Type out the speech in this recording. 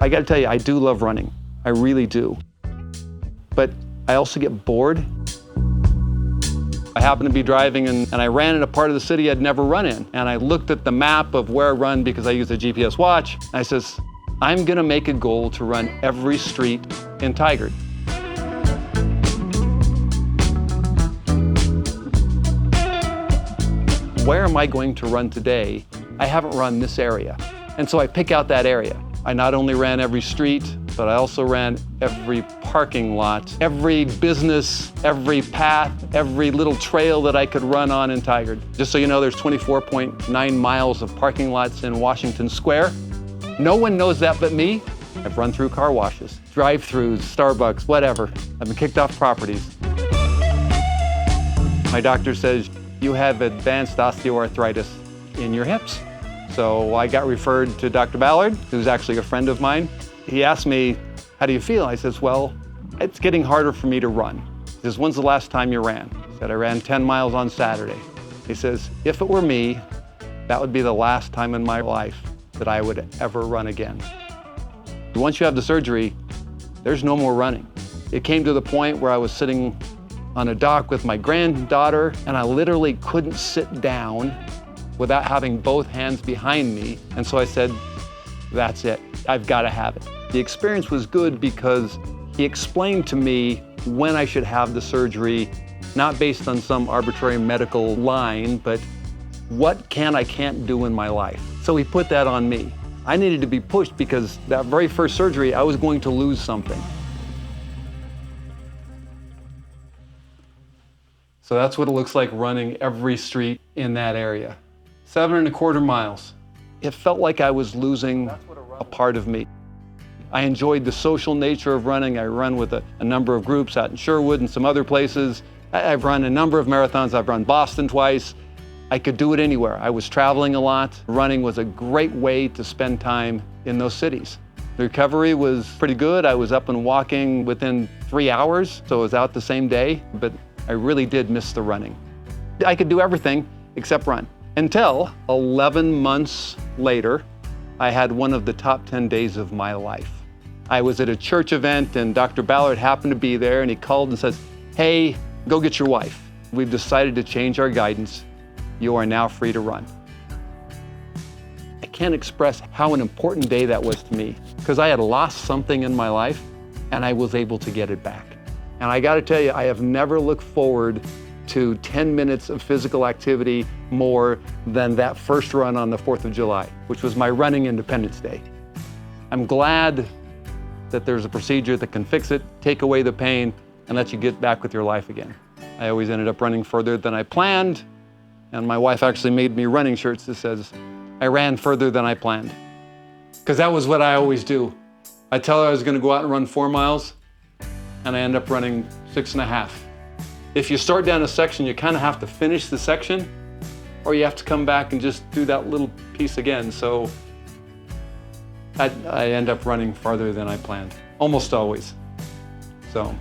I gotta tell you, I do love running. I really do. But I also get bored. I happened to be driving and I ran in a part of the city I'd never run in. And I looked at the map of where I run because I use a GPS watch. And I says, I'm gonna make a goal to run every street in Tigard. Where am I going to run today? I haven't run this area. And so I pick out that area. I not only ran every street, but I also ran every parking lot, every business, every path, every little trail that I could run on in Tigard. Just so you know, there's 24.9 miles of parking lots in Washington Square. No one knows that but me. I've run through car washes, drive-thrus, Starbucks, whatever. I've been kicked off properties. My doctor says, you have advanced osteoarthritis in your hips. So I got referred to Dr. Ballard, who's actually a friend of mine. He asked me, how do you feel? I says, well, it's getting harder for me to run. He says, when's the last time you ran? I said, I ran 10 miles on Saturday. He says, if it were me, that would be the last time in my life that I would ever run again. Once you have the surgery, there's no more running. It came to the point where I was sitting on a dock with my granddaughter, and I literally couldn't sit down without having both hands behind me. And so I said, that's it, I've got to have it. The experience was good because he explained to me when I should have the surgery, not based on some arbitrary medical line, but what I can't do in my life. So he put that on me. I needed to be pushed because that very first surgery, I was going to lose something. So that's what it looks like running every street in that area. 7.25 miles. It felt like I was losing a part of me. I enjoyed the social nature of running. I run with a number of groups out in Sherwood and some other places. I've run a number of marathons. I've run Boston twice. I could do it anywhere. I was traveling a lot. Running was a great way to spend time in those cities. The recovery was pretty good. I was up and walking within 3 hours, so I was out the same day, but I really did miss the running. I could do everything except run. Until 11 months later, I had one of the top 10 days of my life. I was at a church event and Dr. Ballard happened to be there and he called and says, hey, go get your wife. We've decided to change our guidance. You are now free to run. I can't express how an important day that was to me because I had lost something in my life and I was able to get it back. And I gotta tell you, I have never looked forward to 10 minutes of physical activity more than that first run on the 4th of July, which was my running Independence Day. I'm glad that there's a procedure that can fix it, take away the pain, and let you get back with your life again. I always ended up running further than I planned, and my wife actually made me running shirts that says, I ran further than I planned. Because that was what I always do. I tell her I was gonna go out and run 4 miles, and I end up running 6.5. If you start down a section, you kind of have to finish the section, or you have to come back and just do that little piece again. So I end up running farther than I planned, almost always. So